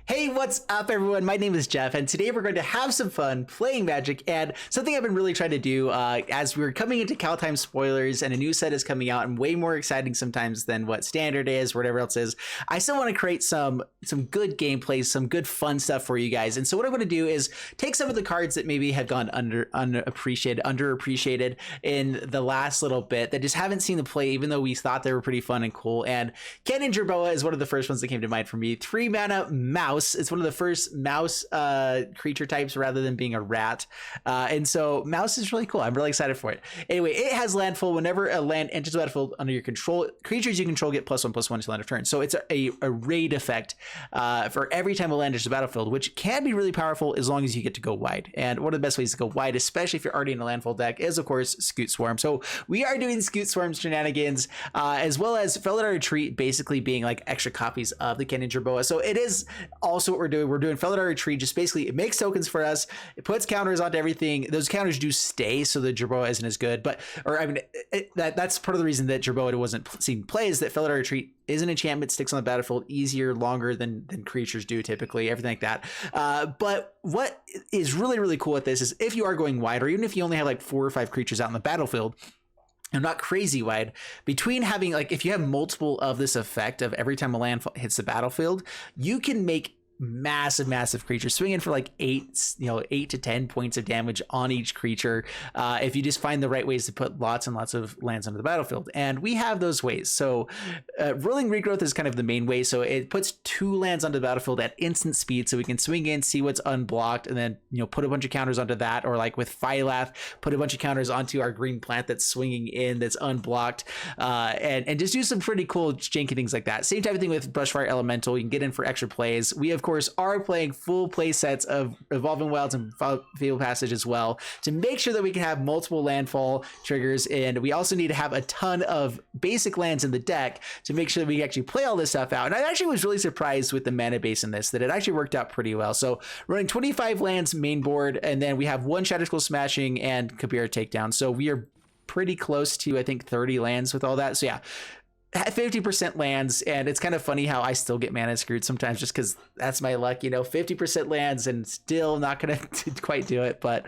Hey, what's up everyone? My name is Jeff and today we're going to have some fun playing Magic, and something I've been really trying to do as we're coming into Kaldheim spoilers and a new set is coming out and way more exciting sometimes than what standard is, whatever else is. I still want to create some good gameplay, some good fun stuff for you guys. And so what I'm going to do is take some of the cards that maybe have gone underappreciated in the last little bit that just haven't seen the play, even though we thought they were pretty fun and cool. And Cannon Jerboa is one of the first ones that came to mind for me. 3-mana mouse. It's one of the first mouse creature types rather than being a rat. And so mouse is really cool. I'm really excited for it. Anyway, it has landfall. Whenever a land enters the battlefield under your control, creatures you control get +1/+1 until end of turn. So it's a raid effect for every time a land enters the battlefield, which can be really powerful as long as you get to go wide. And one of the best ways to go wide, especially if you're already in a landfall deck, is of course SCUTE Swarm. So we are doing SCUTE Swarm shenanigans, as well as Felidar Retreat basically being like extra copies of the Cannon Jerboa. So it is also what we're doing. We're doing Felidar Retreat. Just basically it makes tokens for us. It puts counters onto everything. Those counters do stay, so the Jerboa isn't as good. But, or I mean, that's part of the reason that Jerboa wasn't seen play, is that Felidar Retreat is an enchantment, sticks on the battlefield easier, longer than creatures do typically, everything like that. But what is really, really cool with this is if you are going wide, or even if you only have like 4 or 5 creatures out in the battlefield, and not crazy wide, between having, like, if you have multiple of this effect of every time a land hits the battlefield, you can make massive creatures swinging for like 8 to 10 points of damage on each creature, if you just find the right ways to put lots and lots of lands onto the battlefield. And we have those ways. So rolling regrowth is kind of the main way. So it puts 2 lands onto the battlefield at instant speed, so we can swing in, see what's unblocked, and then put a bunch of counters onto that. Or like with Phylath, put a bunch of counters onto our green plant that's swinging in, that's unblocked, and just do some pretty cool janky things like that. Same type of thing with Brushfire Elemental. You can get in for extra plays. We of course are playing full play sets of Evolving Wilds and Fabled Passage as well, to make sure that we can have multiple landfall triggers. And we also need to have a ton of basic lands in the deck to make sure that we actually play all this stuff out. And I actually was really surprised with the mana base in this, that it actually worked out pretty well. So running 25 lands main board, and then we have 1 Shadow Skull Smashing and Kabir Takedown. So we are pretty close to, I think, 30 lands with all that. So yeah, 50% lands. And it's kind of funny how I still get mana screwed sometimes, just because that's my luck, 50% lands and still not gonna quite do it. But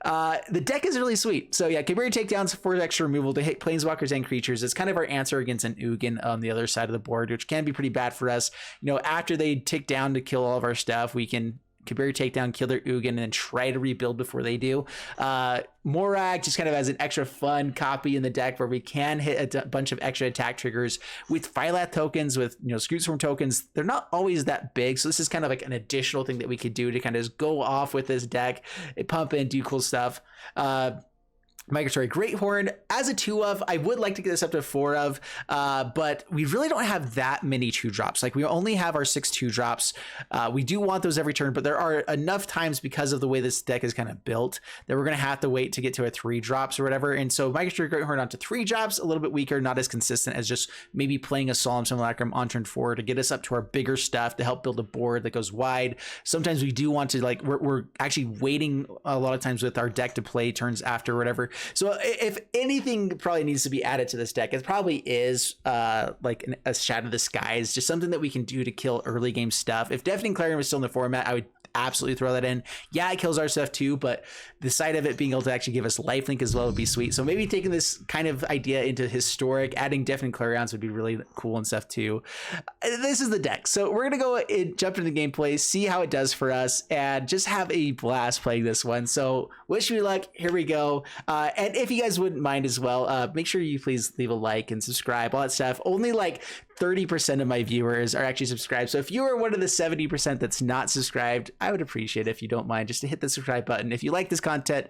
the deck is really sweet. So yeah, Kabir Takedowns for extra removal to hit planeswalkers and creatures. It's kind of our answer against an Ugin on the other side of the board, which can be pretty bad for us. After they tick down to kill all of our stuff, we can Kabir Takedown, kill their Ugin, and then try to rebuild before they do. Morag just kind of has an extra fun copy in the deck where we can hit a bunch of extra attack triggers with Phylath tokens, with SCUTE Swarm tokens. They're not always that big, so this is kind of like an additional thing that we could do to kind of just go off with this deck, pump in, do cool stuff. Migratory Greathorn as a 2 of, I would like to get this up to 4 of, but we really don't have that many 2-drops. Like, we only have our 6 2-drops. We do want those every turn, but there are enough times, because of the way this deck is kind of built, that we're going to have to wait to get to a 3-drops or whatever. And so Migratory Greathorn onto 3-drops, a little bit weaker, not as consistent as just maybe playing a Solemn Simulacrum on turn 4 to get us up to our bigger stuff, to help build a board that goes wide. Sometimes we do want to, like, we're actually waiting a lot of times with our deck to play turns after or whatever. So if anything probably needs to be added to this deck, it probably is like a Shadow of the Skies, just something that we can do to kill early game stuff. If Deafening Clarion was still in the format, I would absolutely throw that in. Yeah, it kills our stuff too, but the side of it being able to actually give us lifelink as well would be sweet. So maybe taking this kind of idea into historic, adding Deafening Clarions would be really cool and stuff too. This is the deck, so we're gonna go and jump into the gameplay, see how it does for us, and just have a blast playing this one. So wish me luck. Here we go. And if you guys wouldn't mind as well, make sure you please leave a like and subscribe, all that stuff. Only like 30% of my viewers are actually subscribed. So if you are one of the 70% that's not subscribed, I would appreciate it if you don't mind just to hit the subscribe button. If you like this content,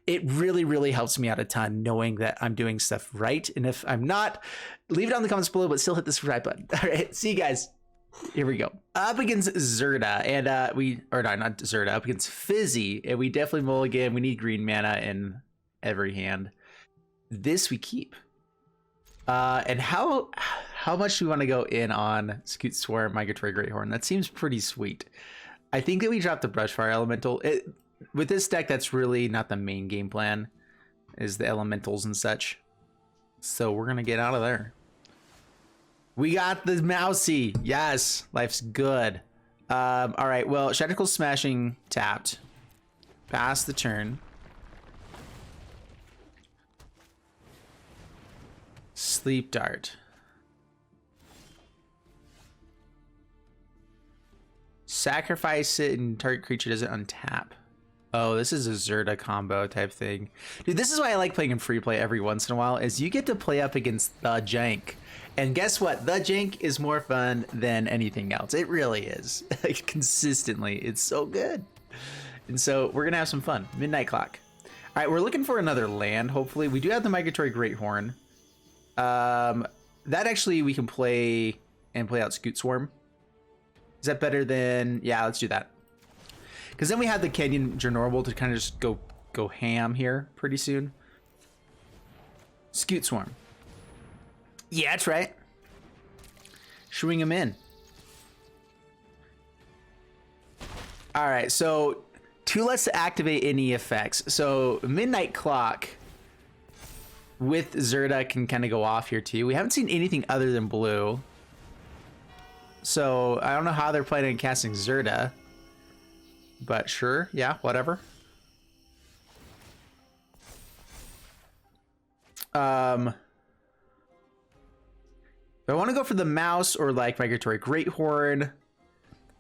it really helps me out a ton knowing that I'm doing stuff right. And if I'm not, leave it on the comments below, but still hit the subscribe button. All right, see you guys. Here we go. Up against Zerda, and not Zerda, up against Fizzy, and we definitely mulligan. We need green mana in every hand. This we keep. And how much do we want to go in on SCUTE Swarm, Migratory Greathorn? That seems pretty sweet. I think that we dropped the Brushfire Elemental. With this deck, that's really not the main game plan, is the elementals and such. So we're gonna get out of there. We got the Mousy. Yes, life's good. All right, well, Shadow Smashing tapped. Pass the turn. Sleep Dart. Sacrifice it and target creature doesn't untap. Oh, this is a Zerda combo type thing. Dude, this is why I like playing in free play every once in a while, is you get to play up against the jank. And guess what? The jank is more fun than anything else. It really is. Like, consistently. It's so good. And so we're going to have some fun. Midnight Clock. All right, we're looking for another land, hopefully. We do have the Migratory Greathorn. That actually we can play and play out Scute Swarm. Is that better than... Yeah, let's do that. Because then we have the Canyon Jornorble to kind of just go ham here pretty soon. Scute Swarm. Yeah, that's right. Shooing him in. All right, so 2 less to activate any effects. So Midnight Clock with Zerda can kind of go off here too. We haven't seen anything other than blue. So I don't know how they're planning on casting Zerda. But sure, yeah, whatever. If I want to go for the mouse or like Migratory Greathorn,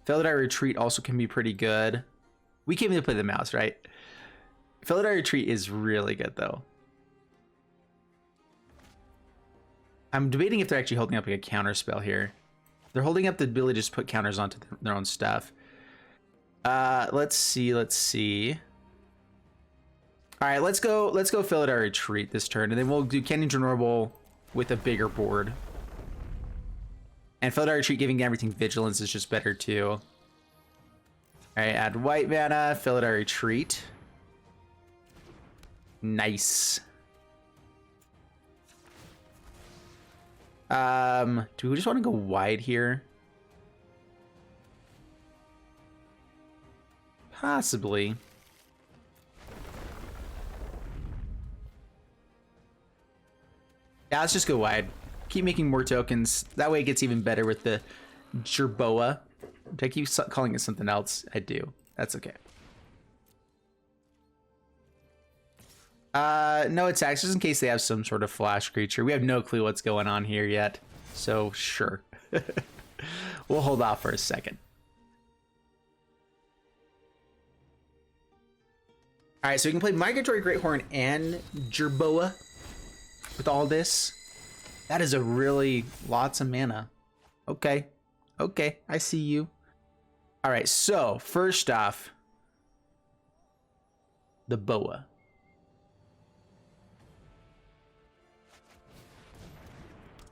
Felidar Retreat also can be pretty good. We came to play the mouse, right? Felidar Retreat is really good though. I'm debating if they're actually holding up like a counter spell here. They're holding up the ability to just put counters onto their own stuff. Let's see. All right, let's go Felidar Retreat this turn, and then we'll do Canyon Jornorble with a bigger board. And Felidar Retreat giving everything Vigilance is just better too. All right, add white mana, Felidar Retreat. Nice. Do we just want to go wide here? Possibly. Yeah, let's just go wide. Keep making more tokens. That way it gets even better with the Jerboa. I keep calling it something else. I do. That's okay. No attacks, just in case they have some sort of flash creature. We have no clue what's going on here yet. So, sure. We'll hold off for a second. Alright, so we can play Migratory Greathorn and Jerboa with all this. That is a really lots of mana. Okay. Okay, I see you. Alright, so first off, the Boa.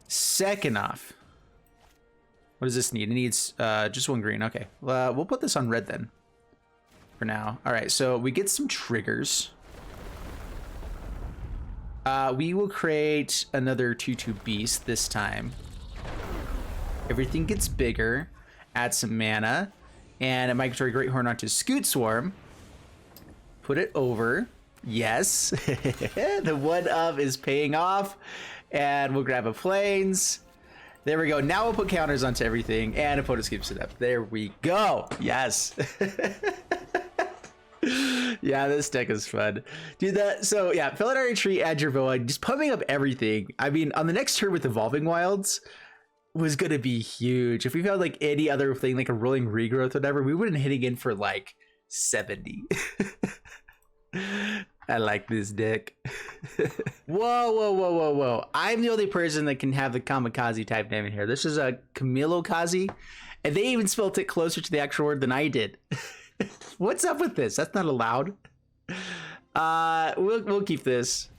Second off, what does this need? It needs just 1 green. Okay, we'll put this on red then for now. All right, so we get some triggers. We will create another 2/2 beast this time. Everything gets bigger. Add some mana and a Migratory Greathorn onto Scute Swarm. Put it over. Yes, the 1-of is paying off. And we'll grab a plains. There we go. Now we'll put counters onto everything, and opponent keeps it up. There we go. Yes. Yeah, this deck is fun. Dude, so yeah, Felidar Retreat, add Jerboa, just pumping up everything. I mean, on the next turn with Evolving Wilds was gonna be huge. If we found like any other thing, like a Rolling Regrowth, whatever, we wouldn't hitting in for like 70. I like this deck. Whoa. I'm the only person that can have the Kamikaze type name in here. This is a Camilo Kazi, and they even spelled it closer to the actual word than I did. What's up with this? That's not allowed. We'll keep this.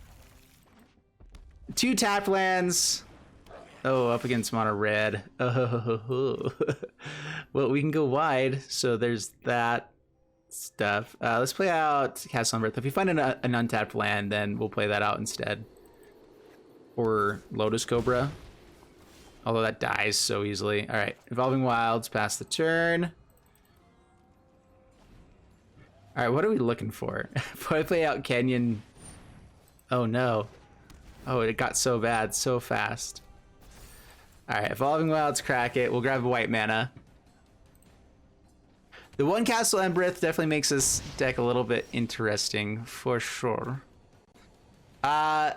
2 tap lands. Oh, up against mono red. Oh. Well, we can go wide, so there's that stuff. Let's play out Cast on Birth. If we find an untapped land, then we'll play that out instead. Or Lotus Cobra. Although that dies so easily. Alright, Evolving Wilds, pass the turn. Alright, what are we looking for? If I play out Canyon... Oh no. Oh, it got so bad so fast. Alright, Evolving Wilds, crack it. We'll grab a white mana. The one Castle Embereth definitely makes this deck a little bit interesting, for sure. Yeah,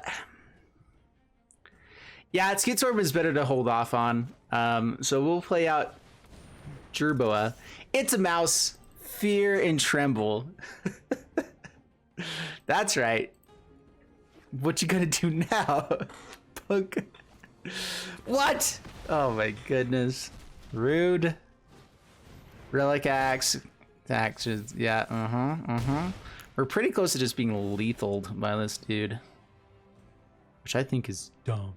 SCUTE Swarm is better to hold off on. So we'll play out Jerboa. It's a mouse. Fear and tremble. That's right. What you gonna do now? Punk. What? Oh my goodness. Rude. Relic Axe. Axes. Yeah, We're pretty close to just being lethaled by this dude. Which I think is dumb.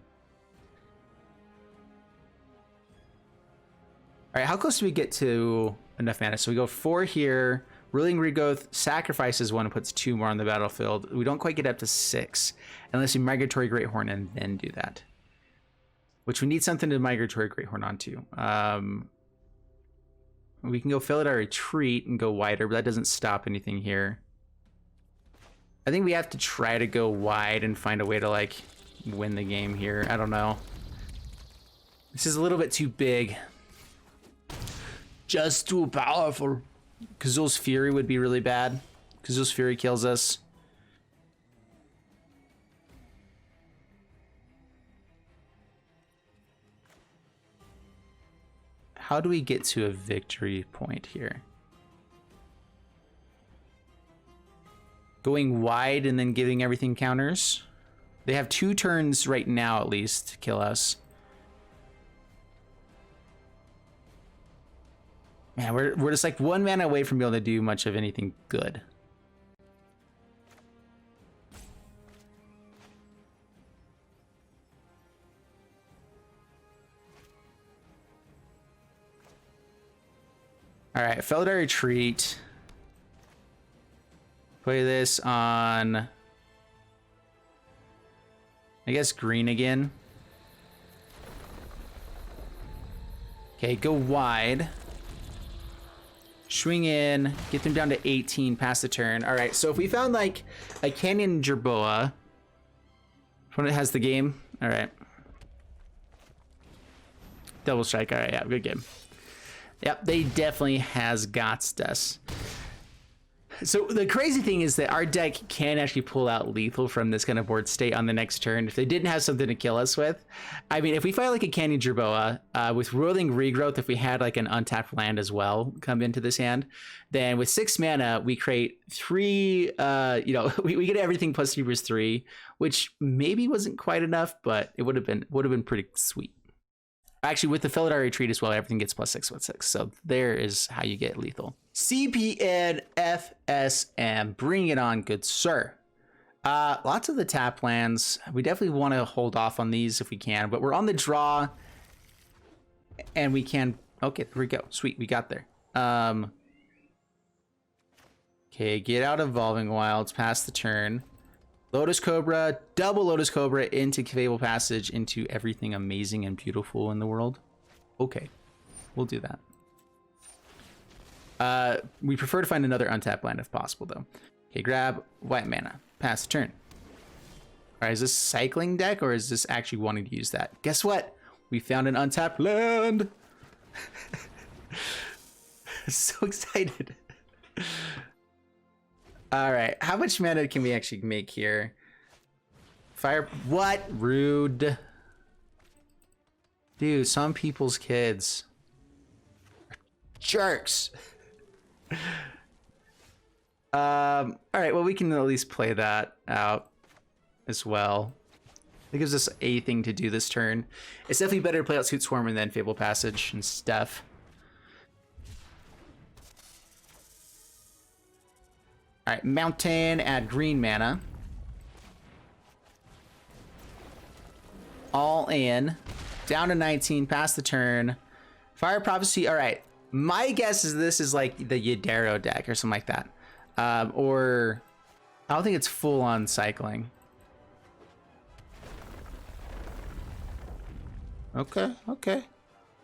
Alright, how close do we get to enough mana? So we go 4 here. Ruling Regrowth sacrifices 1 and puts 2 more on the battlefield. We don't quite get up to 6. Unless we Migratory Greathorn and then do that. Which we need something to Migratory Greathorn onto. We can go fill out our retreat and go wider, but that doesn't stop anything here. I think we have to try to go wide and find a way to, like, win the game here. I don't know. This is a little bit too big. Just too powerful. Kazul's Fury would be really bad. Kazul's Fury kills us. How do we get to a victory point here? Going wide and then giving everything counters. They have 2 turns right now, at least, to kill us. Man, we're just like 1 mana away from being able to do much of anything good. All right, Felidar Retreat. Play this on, I guess, green again. Okay, go wide. Swing in, get them down to 18, pass the turn. All right, so if we found like a Canyon Jerboa, when it has the game, all right. Double strike, all right, yeah, good game. Yep, they definitely has got us. So the crazy thing is that our deck can actually pull out lethal from this kind of board state on the next turn if they didn't have something to kill us with. I mean, if we fight like a Canyon Jerboa with Rolling Regrowth, if we had like an untapped land as well come into this hand, then with 6 mana we create 3. We get everything plus 3/3, which maybe wasn't quite enough, but it would have been pretty sweet. Actually, with the Felidar Retreat as well, everything gets +6/6. So there is how you get lethal. CPN FSM, bring it on, good sir. Lots of the tap lands. We definitely want to hold off on these if we can, but we're on the draw, and we can. Okay, here we go. Sweet, we got there. Okay, get out Evolving Wilds, pass the turn. Lotus Cobra, double Lotus Cobra into Fable Passage, into everything amazing and beautiful in the world. Okay, we'll do that. We prefer to find another untapped land if possible, though. Okay, grab white mana, pass the turn. All right, is this cycling deck or is this actually wanting to use that? Guess what? We found an untapped land. So excited. All right, how much mana can we actually make here? Fire, what? Rude. Dude, some people's kids are jerks. All right, well, we can at least play that out as well. It gives us a thing to do this turn. It's definitely better to play out SCUTE Swarm and then Fable Passage and stuff. All right, Mountain, add green mana. All in. Down to 19, pass the turn. Fire Prophecy, all right. My guess is this is like the Yadero deck or something like that. Or I don't think it's full on cycling. Okay.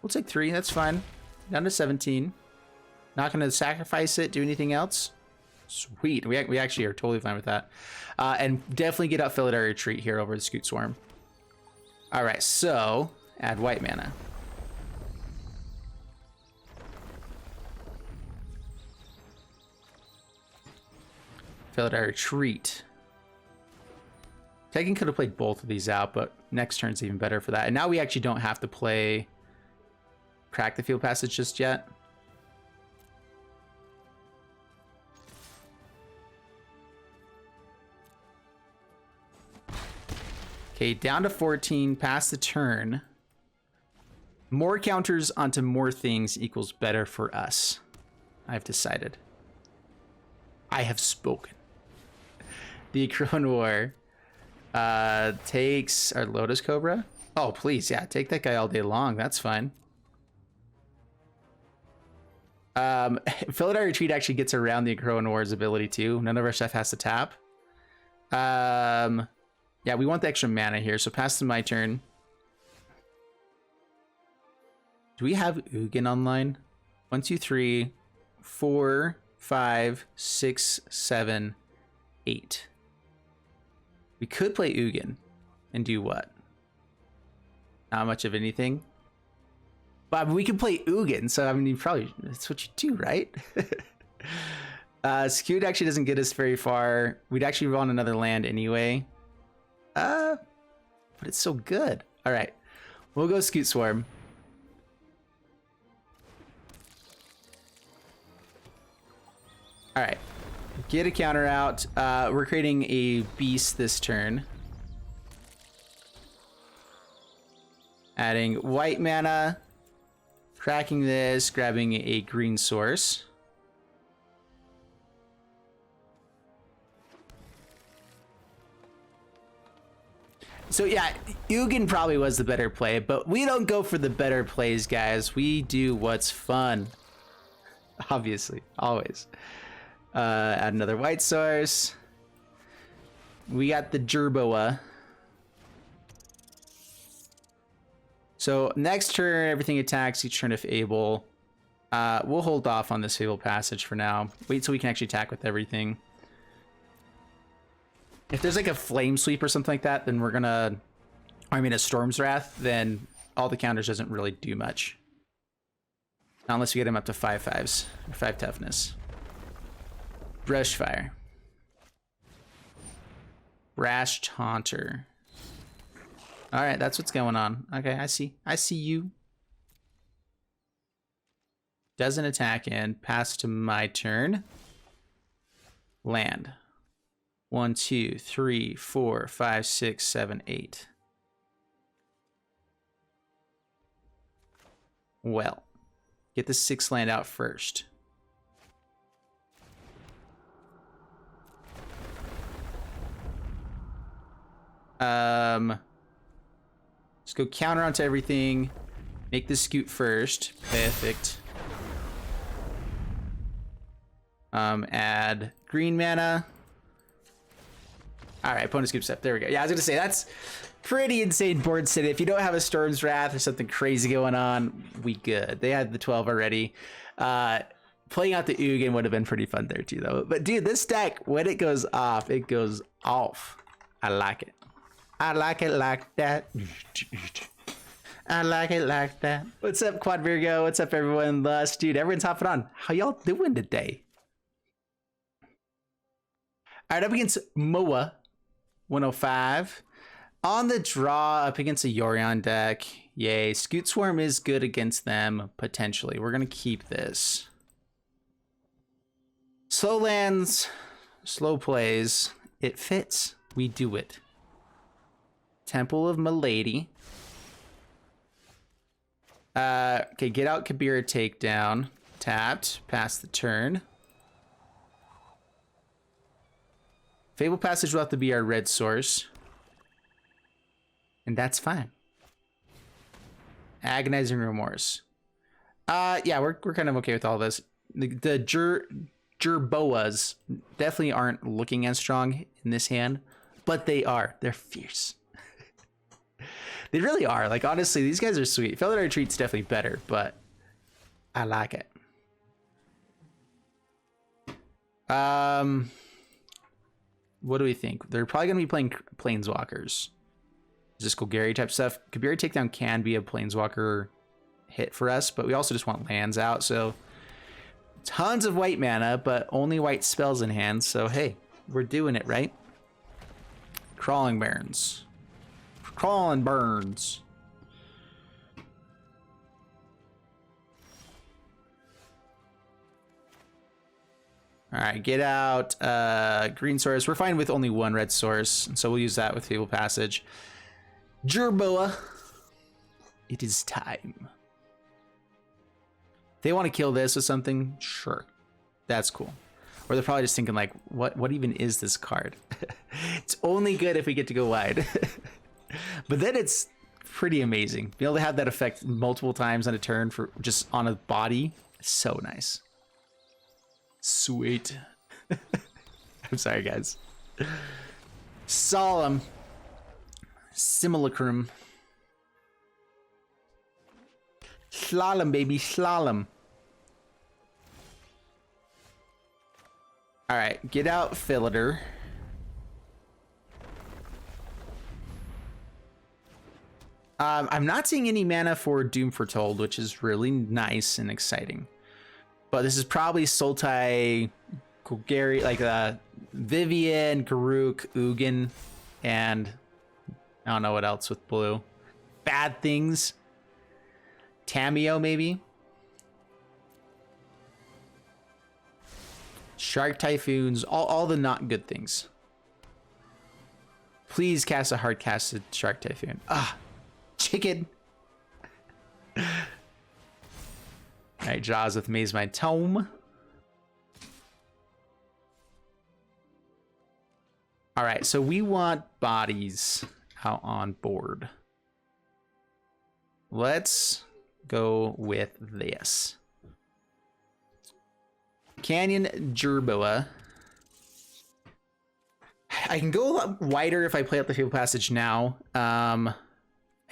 We'll take 3, that's fine. Down to 17. Not gonna sacrifice it, do anything else. Sweet, we actually are totally fine with that. And definitely get out Felidar Retreat here over the SCUTE Swarm. All right, so add white mana. Failed our retreat. Tekken could have played both of these out, but next turn's even better for that. And now we actually don't have to play Crack the Field Passage just yet. Okay, down to 14, pass the turn. More counters onto more things equals better for us. I've decided. I have spoken. The Acron War takes our Lotus Cobra. Oh, please, yeah, take that guy all day long. That's fine. Philidar Retreat actually gets around the Acron War's ability too. None of our stuff has to tap. Yeah, we want the extra mana here, so pass to my turn. Do we have Ugin online? 1, 2, 3, 4, 5, 6, 7, 8. We could play Ugin and do what? Not much of anything. But we can play Ugin, so I mean, probably that's what you do, right? SCUTE actually doesn't get us very far. We'd actually want another land anyway. But it's so good. All right, we'll go SCUTE Swarm. All right, get a counter out. We're creating a beast this turn. Adding white mana, cracking this, grabbing a green source. So yeah, Ugin probably was the better play, but we don't go for the better plays, guys. We do what's fun. Obviously, always. Add another white source. We got the Jerboa. So next turn, everything attacks each turn if able. We'll hold off on this Fabled Passage for now. Wait till we can actually attack with everything. If there's like a Flame Sweep or something like that, then we're gonna... I mean, a Storm's Wrath, then all the counters doesn't really do much. Not unless we get him up to 5/5s, or 5 toughness. Brushfire. Rash Taunter. Alright, that's what's going on. Okay, I see. I see you. Doesn't attack in. Pass to my turn. Land. 1, 2, 3, 4, 5, 6, 7, 8. Well, get the 6th land out first. Let's go counter onto everything. Make the SCUTE first. Perfect. Add green mana. All right, opponent scoops up. There we go. Yeah, I was gonna say that's pretty insane board state. If you don't have a Storm's Wrath or something crazy going on, we good. They had the 12 already. Playing out the Ugin would have been pretty fun there too, though. But dude, this deck, when it goes off, it goes off. I like it. I like it like that. I like it like that. What's up, Quad Virgo? What's up, everyone? Lust, dude, everyone's hopping on. How y'all doing today? All right, up against Moa. 105. On the draw, up against a Yorion deck. Yay. SCUTE Swarm is good against them, potentially. We're going to keep this. Slow lands, slow plays. It fits. We do it. Temple of Milady. Okay, get out Kabira Takedown. Tapped. Pass the turn. Fabled Passage will have to be our red source. And that's fine. Agonizing Remorse. Yeah, we're kind of okay with all this. The Jerboas definitely aren't looking as strong in this hand, but they are. They're fierce. They really are. Like, honestly, these guys are sweet. Felidar Retreat's definitely better, but I like it. What do we think? They're probably going to be playing Planeswalkers. Is this Golgari type stuff? Kabira Takedown can be a Planeswalker hit for us, but we also just want lands out. So tons of white mana, but only white spells in hand. So hey, We're doing it, right? Crawling burns. Crawling burns. All right, get out green source. We're fine with only one red source, so we'll use that with Fabled Passage. Jerboa, it is time. They want to kill this or something? Sure, that's cool. Or they're probably just thinking like, what even is this card? It's only good if we get to go wide. But then it's pretty amazing. Being able to have that effect multiple times on a turn for just on a body, so nice. Sweet. I'm sorry, guys. Solemn. Simulacrum. Slalom, baby, slalom. All right, get out Fillator. I'm not seeing any mana for Doom Foretold, which is really nice and exciting. But this is probably Sultai, Golgari, like Vivian, Garruk, Ugin, and I don't know what else with blue. Bad things. Tameo, maybe. Shark Typhoons, all the not good things. Please cast a hard casted Shark Typhoon. Ah, chicken. Alright, Jaws with Maze My Tome. Alright, so we want bodies out on board. Let's go with this. Canyon Jerboa. I can go a lot wider if I play out the Fabled Passage now.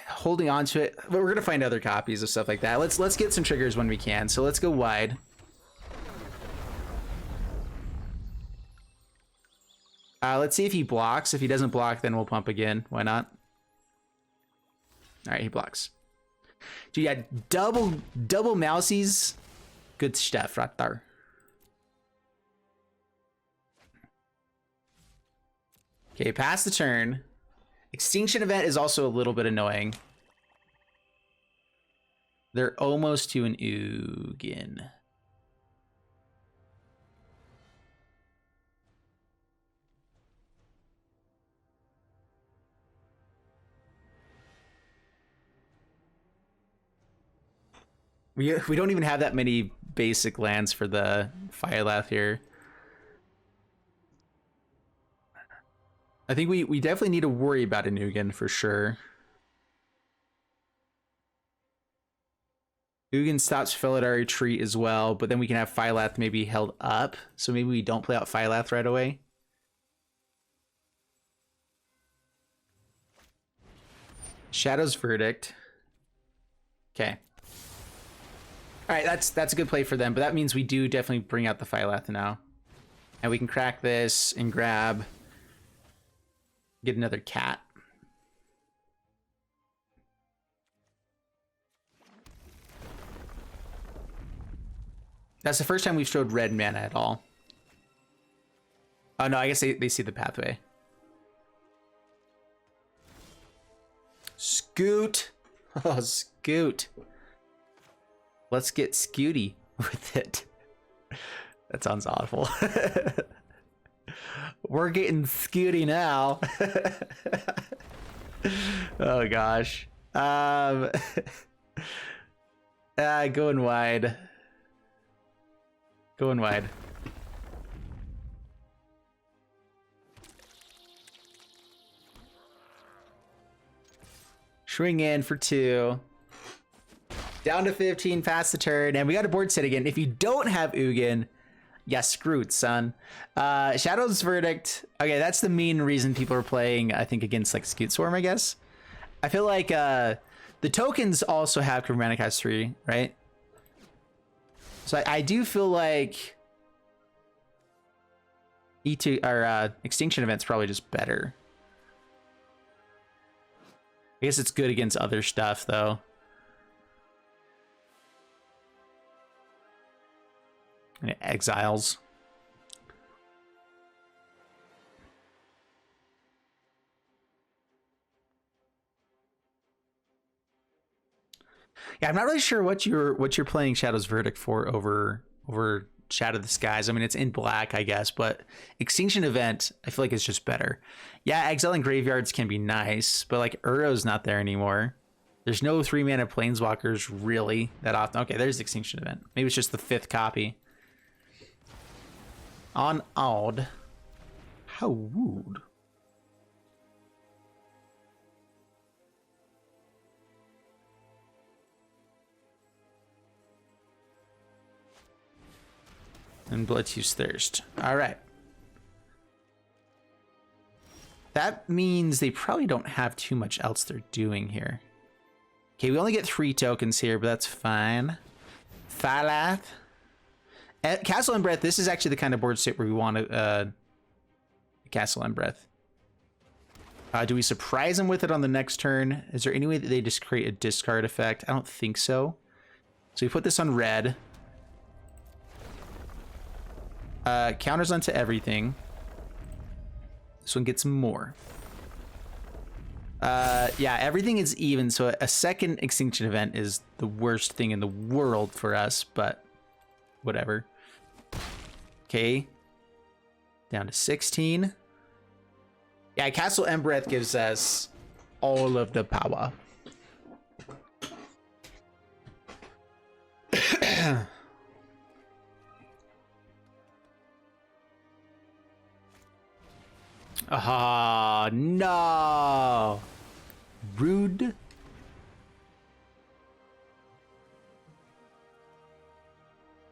Holding on to it, but we're gonna find other copies of stuff like that. Let's get some triggers when we can. So let's go wide. Let's see if he blocks. If he doesn't block, then we'll pump again. Why not? All right, he blocks. Dude, yeah, double mousies. Good stuff right there. Okay, pass the turn. Extinction Event is also a little bit annoying. They're almost to an Ugin. We don't even have that many basic lands for the Firelath here. I think we definitely need to worry about an Ugin for sure. Ugin stops Felidar Retreat as well, but then we can have Firelath maybe held up. So maybe we don't play out Firelath right away. Shadow's Verdict. Okay. All right, that's a good play for them, but that means we do definitely bring out the Firelath now. And we can crack this and grab... Get another cat. That's the first time we've showed red mana at all. Oh no, I guess they see the pathway. Scoot. Oh, Scoot. Let's get Scooty with it. That sounds awful. We're getting Scooty now. Oh gosh. Going wide. Going wide. Swing in for 2. Down to 15, past the turn, and we got a board set again. If you don't have Ugin, yeah, screwed, son. Shadow's Verdict. Okay, that's the main reason people are playing, I think, against like Scute Swarm, I guess. I feel like the tokens also have Chromatic Cast 3, right? So I do feel like E2 or Extinction Event's probably just better. I guess it's good against other stuff though. And it exiles. Yeah, I'm not really sure what you're playing Shadow's Verdict for over Shadow of the Skies. I mean, it's in black, I guess, but Extinction Event, I feel like it's just better. Yeah, exiling graveyards can be nice, but like Uro's not there anymore. There's no 3-mana planeswalkers really that often. Okay, there's Extinction Event. Maybe it's just the 5th copy. On odd. How rude. And Bloodtooth's Thirst. All right. That means they probably don't have too much else they're doing here. Okay, we only get 3 tokens here, but that's fine. Thalath. Castle Embereth, this is actually the kind of board state where we want to Castle Embereth. Do we surprise them with it on the next turn? Is there any way that they just create a discard effect? I don't think so. So we put this on red. Counters onto everything. This one gets more. Yeah, everything is even, so a second Extinction Event is the worst thing in the world for us, but whatever. Okay. Down to 16. Yeah, Castle Embereth gives us all of the power. Ah, no. Rude.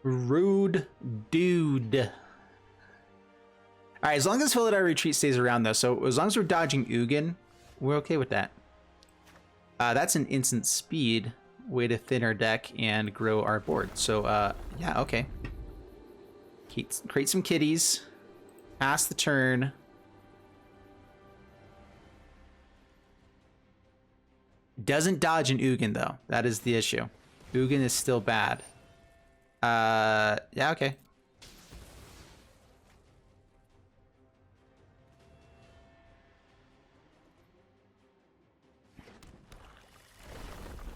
Rude dude. All right, as long as Philidar Retreat stays around, though, so as long as we're dodging Ugin, we're okay with that. That's an instant speed way to thin our deck and grow our board. So, yeah, okay. Create some kitties. Pass the turn. Doesn't dodge an Ugin, though. That is the issue. Ugin is still bad. Yeah, okay.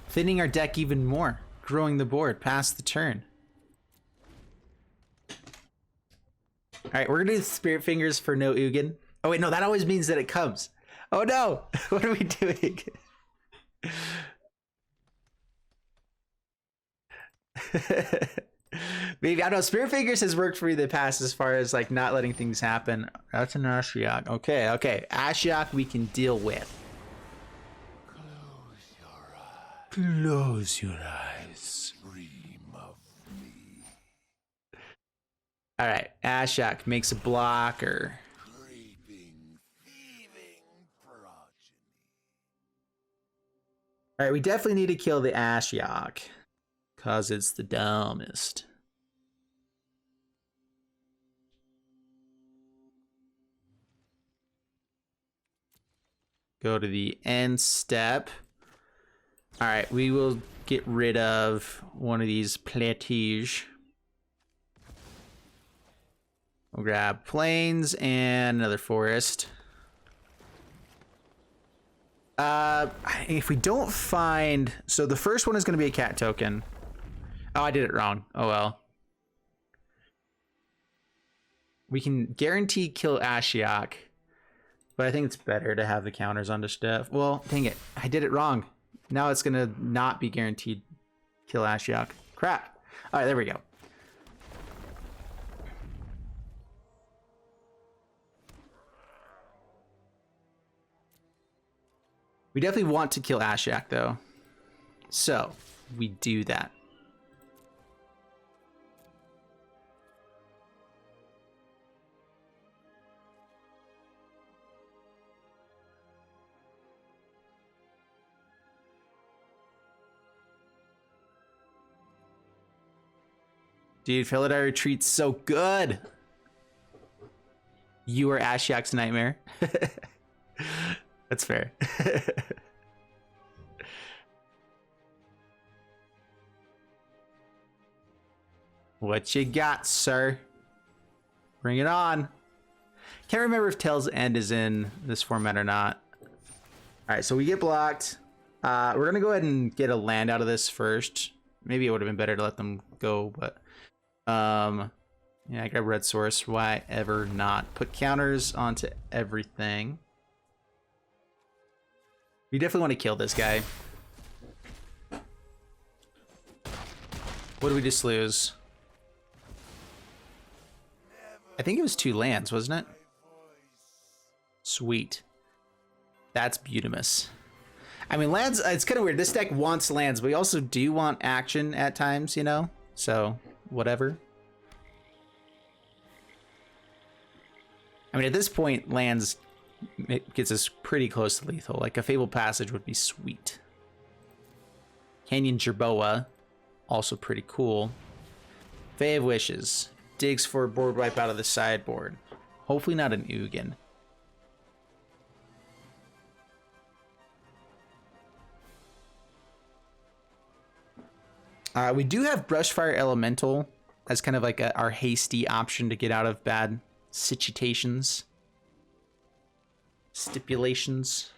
Thinning our deck even more. Growing the board past the turn. Alright, we're gonna do Spirit Fingers for no Ugin. Oh wait, no, that always means that it comes. Oh no! What are we doing? Maybe, I don't know, Spirit Fingers has worked for me in the past as far as like not letting things happen. That's an Ashiok. Okay, okay. Ashiok we can deal with. Close your eyes. Dream of me. Alright, Ashiok makes a blocker. Creeping, thieving progeny. Alright, we definitely need to kill the Ashiok. Cause it's the dumbest. Go to the end step. All right, we will get rid of one of these platige. We'll grab plains and another forest. If we don't find, so the first one is going to be a cat token. Oh, I did it wrong. Oh well. We can guarantee kill Ashiok, but I think it's better to have the counters on the stuff. Well, dang it, I did it wrong. Now it's gonna not be guaranteed kill Ashiok. Crap. All right, there we go. We definitely want to kill Ashiok though, so we do that. Dude, Philidar Retreat's so good. You are Ashiok's nightmare. That's fair. What you got, sir? Bring it on. Can't remember if Tail's End is in this format or not. All right, so we get blocked. We're gonna go ahead and get a land out of this first. Maybe it would have been better to let them go, but yeah, I grab red source. Why ever not? Put counters onto everything. We definitely want to kill this guy. What did we just lose? I think it was 2 lands, wasn't it? Sweet. That's beautimous. I mean, lands, it's kind of weird. This deck wants lands, but we also do want action at times, you know? So, whatever. I mean, at this point, lands, it gets us pretty close to lethal. Like, a Fabled Passage would be sweet. Canyon Jerboa, also pretty cool. Fae of Wishes. Digs for board wipe out of the sideboard. Hopefully not an Ugin. We do have Brushfire Elemental as kind of like our hasty option to get out of bad situations. Stipulations.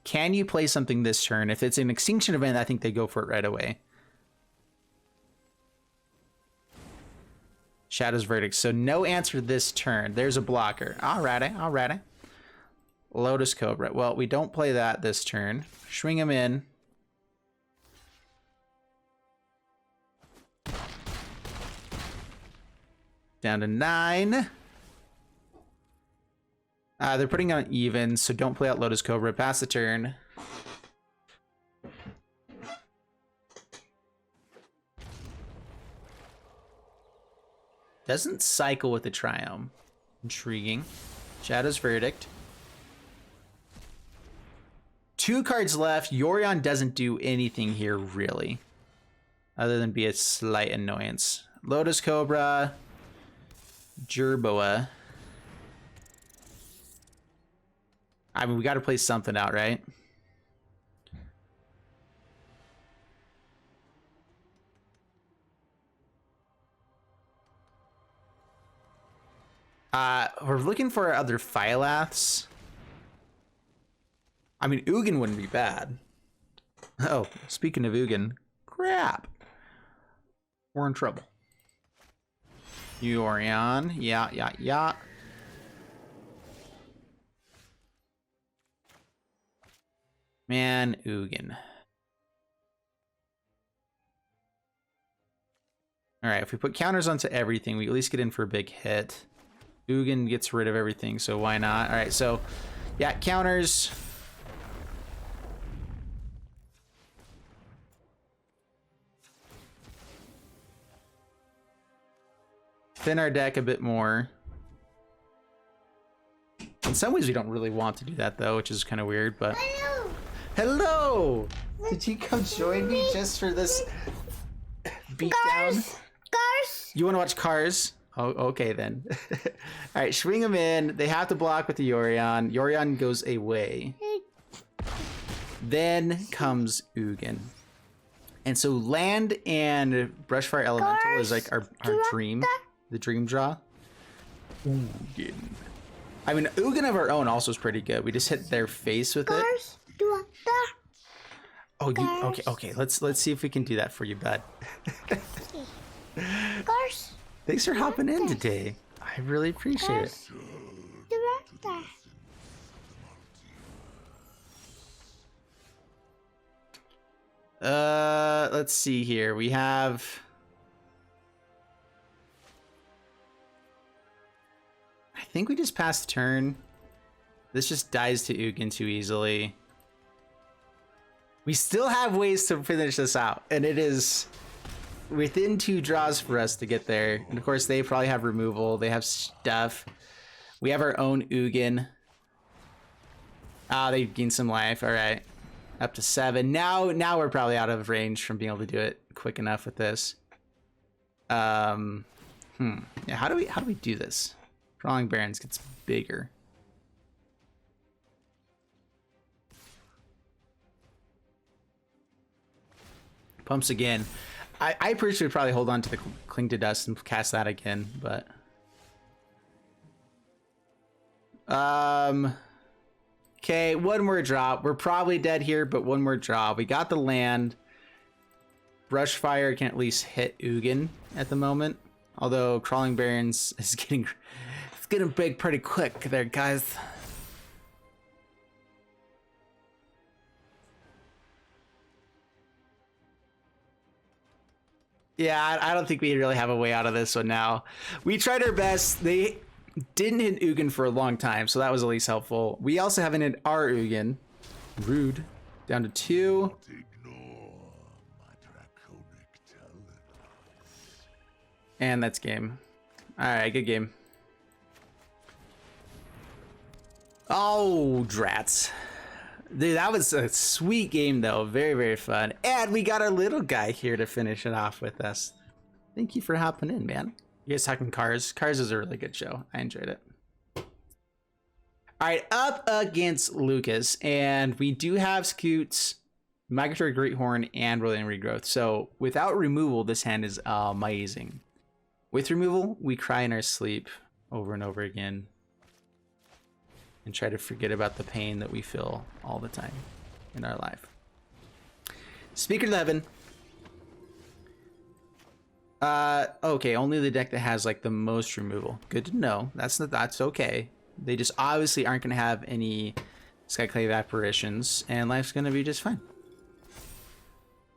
Can you play something this turn? If it's an Extinction event, I think they go for it right away. Shadow's Verdict. So no answer this turn. There's a blocker. Alrighty, alrighty. Lotus Cobra. Well, we don't play that this turn. Swing him in. Down to 9. They're putting on even, so don't play out Lotus Cobra. Pass the turn. Doesn't cycle with the Triome. Intriguing. Shadow's Verdict. 2 cards left. Yorion doesn't do anything here, really. Other than be a slight annoyance. Lotus Cobra. Jerboa. I mean, we got to play something out, right? We're looking for other Phylaths. I mean, Ugin wouldn't be bad. Oh, speaking of Ugin, crap. We're in trouble. Yorion, yeah. Man, Ugin. Alright, if we put counters onto everything, we at least get in for a big hit. Ugin gets rid of everything, so why not? Alright, so, yeah, counters. Thin our deck a bit more. In some ways, we don't really want to do that, though, which is kind of weird, but... Hello! Hello! Did you come join me just for this beatdown? Cars! You want to watch Cars? Oh, okay then. All right, swing them in. They have to block with the Yorion. Yorion goes away. Then comes Ugin. And so land and Brushfire Elemental is like our dream. The dream draw. Ugin. I mean, Ugin of our own also is pretty good. We just hit their face with it. Oh, you okay? Let's see if we can do that for you, bud. Thanks for hopping in today. I really appreciate it. Let's see here. We have. I think we just passed turn. This just dies to Ugin too easily. We still have ways to finish this out, and it is within 2 draws for us to get there. And of course, they probably have removal. They have stuff. We have our own Ugin. Ah, they gained some life. All right, up to 7. Now we're probably out of range from being able to do it quick enough with this. Yeah, how do we do this? Crawling Barrens gets bigger. Pumps again. I personally would probably hold on to the Cling to Dust and cast that again, but Okay, one more drop. We're probably dead here, but one more drop. We got the land. Brushfire can at least hit Ugin at the moment. Although Crawling Barrens is getting big pretty quick there, guys. Yeah, I don't think we really have a way out of this one now. We tried our best. They didn't hit Ugin for a long time, so that was at least helpful. We also haven't hit our Ugin. Rude. Down to 2. And that's game. Alright, good game. Oh, drats. Dude, that was a sweet game, though. Very, very fun. And we got our little guy here to finish it off with us. Thank you for hopping in, man. You guys talking Cars? Cars is a really good show. I enjoyed it. All right, up against Lucas. And we do have Scutes, Migratory Greathorn, and Rolling Regrowth. So without removal, this hand is amazing. With removal, we cry in our sleep over and over again. And try to forget about the pain that we feel all the time in our life. Speaker 11. Okay, only the deck that has like the most removal. Good to know. That's okay. They just obviously aren't gonna have any Skyclave apparitions, and life's gonna be just fine.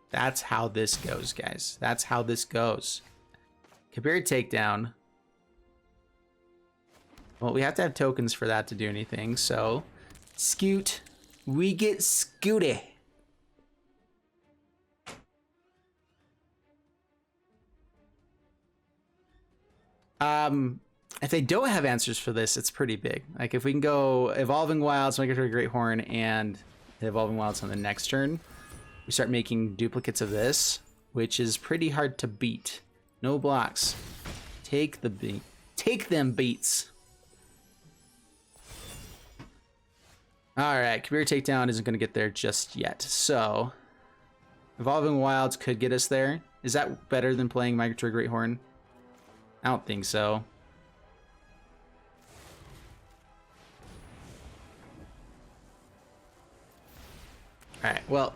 That's how this goes, guys. That's how this goes. Kabir takedown. Well, we have to have tokens for that to do anything, so Scute. We get SCUTE. If they don't have answers for this, it's pretty big. Like if we can go Evolving Wilds, Migratory Greathorn, and the Evolving Wilds on the next turn, we start making duplicates of this, which is pretty hard to beat. No blocks. Take the beat. Take them beats. Alright, Kabir takedown isn't going to get there just yet. So, Evolving Wilds could get us there. Is that better than playing Migratory Greathorn? I don't think so. Alright, well,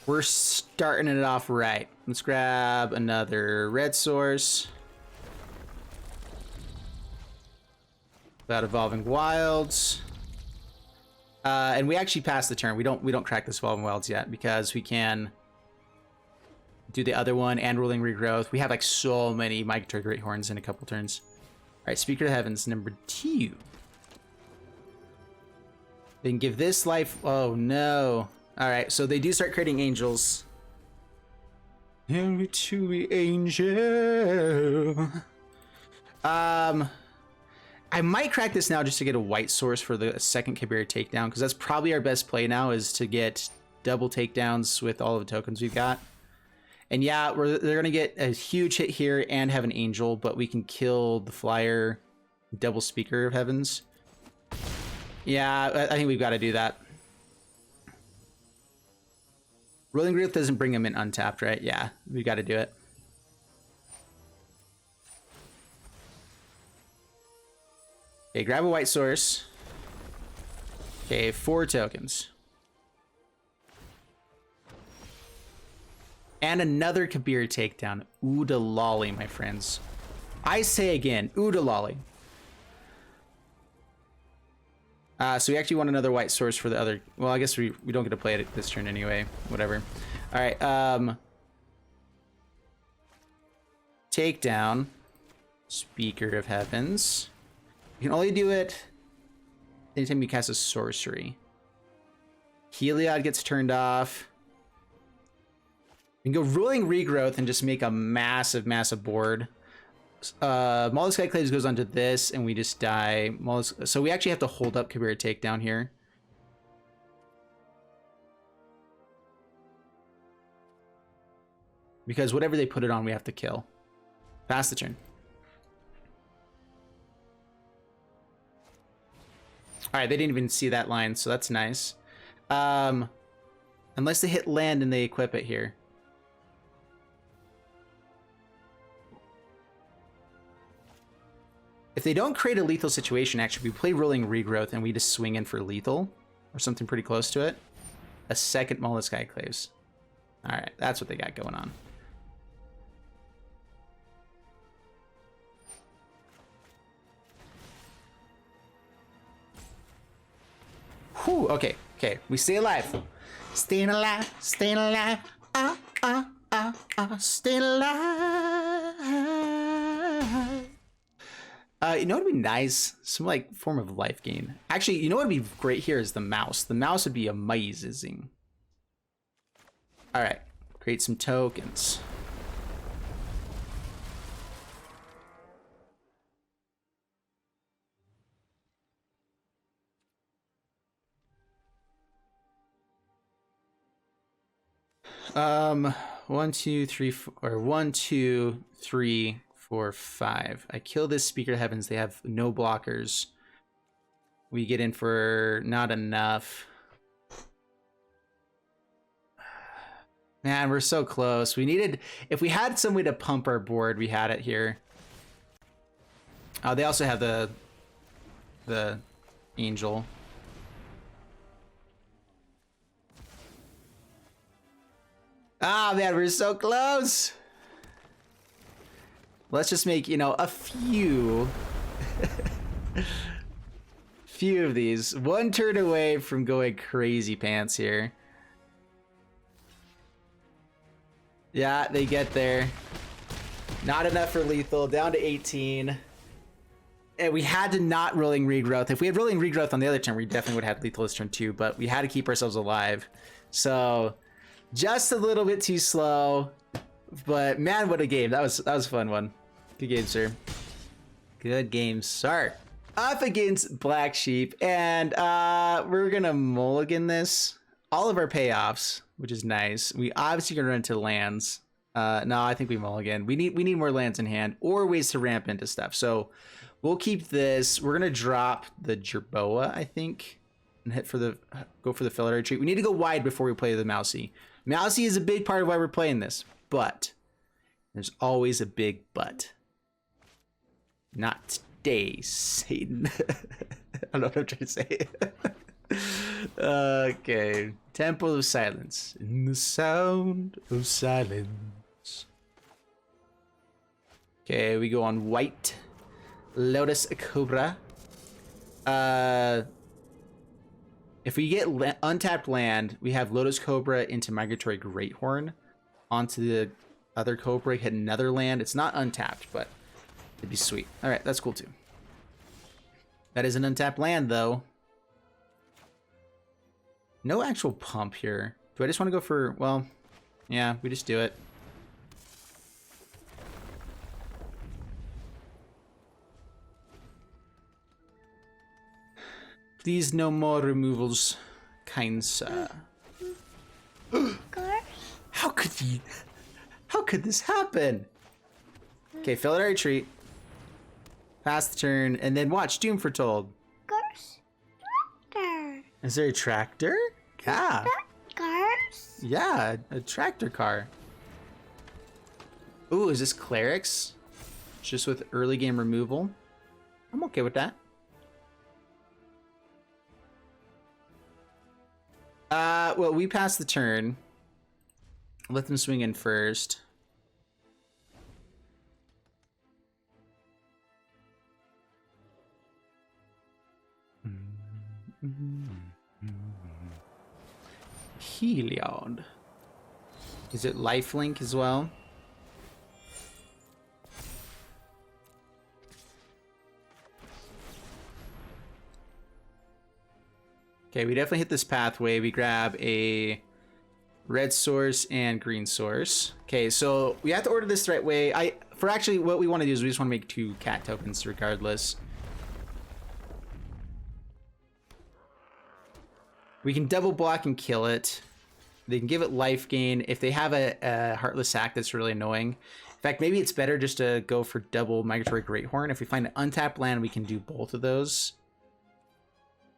we're starting it off right. Let's grab another red source. Without Evolving Wilds. And we actually passed the turn. We don't crack this Evolving Wilds yet because we can do the other one and Rolling Regrowth. We have like so many Migratory Greathorns in a couple turns. All right, Speaker of the Heavens, number 2. Then give this life. Oh no! All right, so they do start creating angels. Every to angel. I might crack this now just to get a white source for the second Kabir takedown, because that's probably our best play now, is to get double takedowns with all of the tokens we've got. And yeah, they're going to get a huge hit here and have an angel, but we can kill the flyer double Speaker of Heavens. Yeah, I think we've got to do that. Rolling Growth doesn't bring him in untapped, right? Yeah, we've got to do it. Okay, grab a white source. Okay, 4 tokens. And another Kabir takedown. Ooda lolly, my friends. I say again, Ooda lolly. So we actually want another white source for the other. Well, I guess we don't get to play it this turn anyway. Whatever. All right. Takedown. Speaker of Heavens. You can only do it anytime you cast a sorcery. Heliod gets turned off. We can go Rolling Regrowth and just make a massive, massive board. Maul the Skyclaves goes onto this, and we just die. So we actually have to hold up Kabir takedown here. Because whatever they put it on, we have to kill. Pass the turn. All right, they didn't even see that line, so that's nice. Unless they hit land and they equip it here. If they don't create a lethal situation, actually, we play Rolling Regrowth and we just swing in for lethal or something pretty close to it. A second Mollusk Skyclaves. All right, that's what they got going on. Whew, okay, we stay alive. Staying alive, staying alive. Staying alive. You know what would be nice? Some like form of life gain. Actually, you know what would be great here is the mouse. The mouse would be amazing. All right, create some tokens. One, two, three, four, or 1, 2, 3, 4, 5. I kill this Speaker of Heavens. They have no blockers. We get in for not enough. Man, we're so close. We needed, if we had some way to pump our board, we had it here. Oh, they also have the angel. Ah, man, we're so close. Let's just make, you know, a few of these. One turn away from going crazy pants here. Yeah, they get there. Not enough for lethal, down to 18. And we had to not Rolling Regrowth. If we had Rolling Regrowth on the other turn, we definitely would have had lethal this turn too, but we had to keep ourselves alive. So just a little bit too slow. But man, what a game. That was a fun one. Good game, sir. Good game, sir. Up against Black Sheep, and we're gonna mulligan this. All of our payoffs, which is nice. We obviously gonna run into lands. No, I think we mulligan. We need more lands in hand or ways to ramp into stuff. So we'll keep this. We're gonna drop the Jerboa, I think, and go for the Filler Retreat. We need to go wide before we play the Mousy. Mousy is a big part of why we're playing this, but there's always a big but. Not today, Satan. I don't know what I'm trying to say. Okay. Temple of Silence. In the sound of silence. Okay, we go on white. Lotus Cobra. If we get untapped land, we have Lotus Cobra into Migratory Greathorn. Onto the other Cobra, hit another land. It's not untapped, but it'd be sweet. All right, that's cool too. That is an untapped land, though. No actual pump here. Do I just want to go for, well, yeah, we just do it. Please, no more removals, kind sir. How could this happen? Okay, fill it our retreat. Pass the turn, and then watch Doom Foretold. Tractor. Is there a tractor? Yeah. Cars. Yeah, a tractor car. Ooh, is this clerics? Just with early game removal? I'm okay with that. Well, we pass the turn. Let them swing in first. Heliod. Is it lifelink as well? Okay, we definitely hit this pathway. We grab a red source and green source. Okay, so we have to order this the right way. Actually, what we want to do is we just want to make 2 cat tokens regardless. We can double block and kill it. They can give it life gain. If they have a Heartless Sack, that's really annoying. In fact, maybe it's better just to go for double Migratory Greathorn. If we find an untapped land, we can do both of those.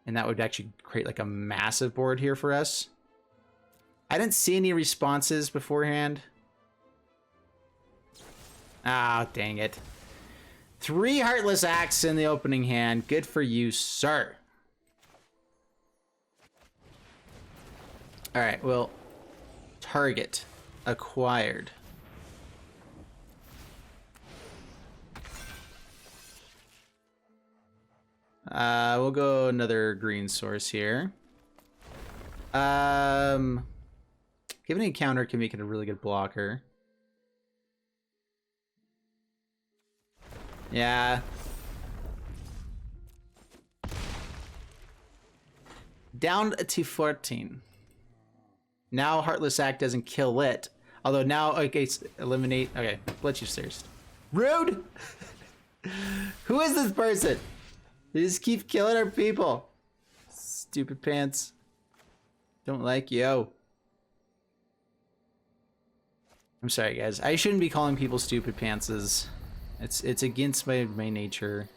And that would actually create like a massive board here for us. I didn't see any responses beforehand. Ah, dang it. 3 Heartless Axe in the opening hand. Good for you, sir. All right, well, target acquired. We'll go another green source here. Giving a counter can make it a really good blocker. Yeah. Down to 14. Now Heartless Act doesn't kill it. Although now, okay, eliminate. Okay, Blood Chief's thirst. Rude! Who is this person? They just keep killing our people. Stupid pants. Don't like you. I'm sorry, guys. I shouldn't be calling people stupid pantses. It's against my nature.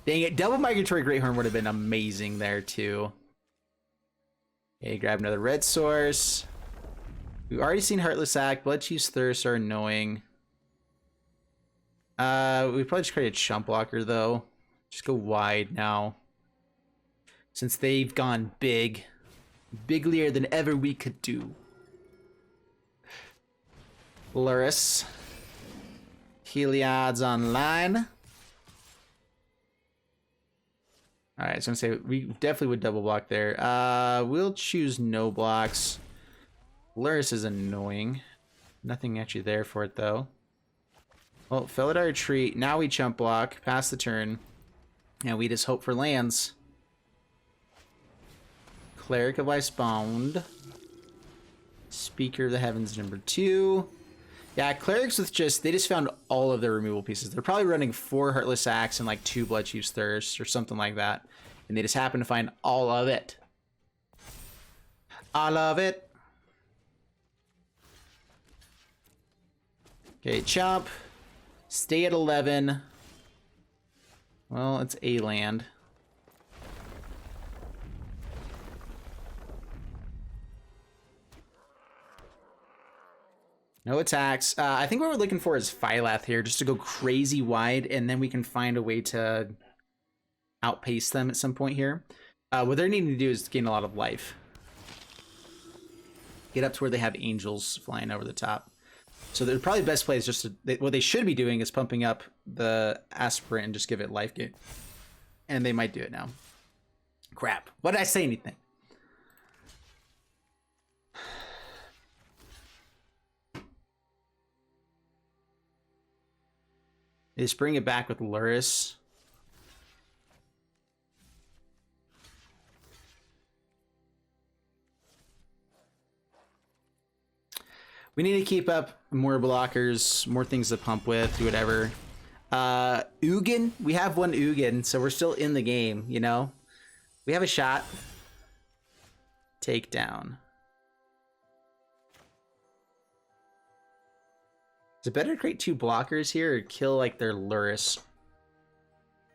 Dang it, double Migratory Greathorn would have been amazing there too. Okay, grab another red source. We've already seen Heartless Act. Blood Chief's Thirst are annoying. We probably just create a chump blocker though. Just go wide now. Since they've gone big. Biglier than ever we could do. Luris. Heliod's online. Alright, so I'm gonna say we definitely would double block there. We'll choose no blocks. Luris is annoying. Nothing actually there for it though. Well, fell at our retreat. Now we chump block, pass the turn, and we just hope for lands. Cleric of Icebound. Speaker of the Heavens #2. Yeah, clerics with they just found all of their removal pieces. They're probably running 4 Heartless Axe and like 2 Blood Chief's Thirst or something like that. And they just happen to find all of it. All of it. Okay, chop. Stay at 11. Well, it's a land. No attacks. I think what we're looking for is Phylath here, just to go crazy wide, and then we can find a way to outpace them at some point here. What they're needing to do is gain a lot of life. Get up to where they have angels flying over the top. So the probably best play is just to, what they should be doing is pumping up the Aspirant and just give it life gain. And they might do it now. Crap. What did I say anything? They just bring it back with Luris. We need to keep up more blockers, more things to pump with, do whatever. Ugin, we have 1 Ugin, so we're still in the game, you know? We have a shot. Takedown. Is it better to create 2 blockers here or kill like their Luris?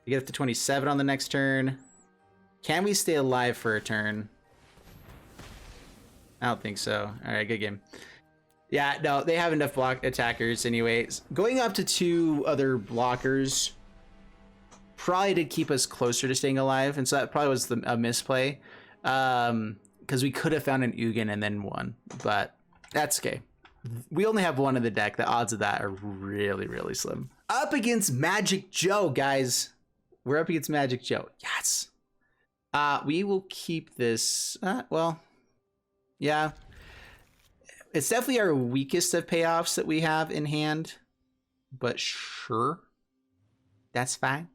We get up to 27 on the next turn. Can we stay alive for a turn? I don't think so. Alright, good game. Yeah, no, they have enough block attackers anyways. Going up to 2 other blockers probably did keep us closer to staying alive, and so that probably was a misplay. Because we could have found an Ugin and then won, but that's okay. We only have 1 in the deck. The odds of that are really, really slim. Up against Magic Joe, guys. We're up against Magic Joe. Yes. We will keep this. Well, yeah. It's definitely our weakest of payoffs that we have in hand. But sure. That's fine.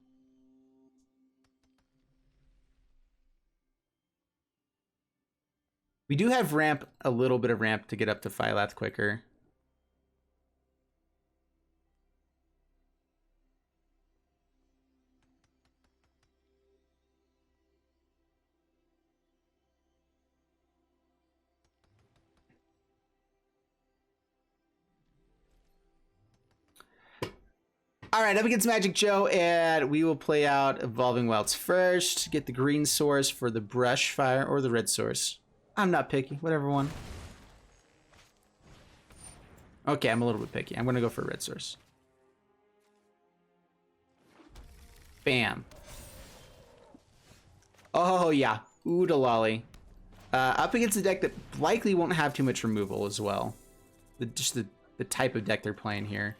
We do have ramp, a little bit of ramp to get up to Phylath quicker. All right, up against Magic Joe, and we will play out Evolving Wilds first. Get the green source for the Brush Fire or the red source. I'm not picky, whatever one. Okay, I'm a little bit picky. I'm gonna go for a red source. Bam. Oh yeah, oodalolly. Up against a deck that likely won't have too much removal as well. Just the type of deck they're playing here.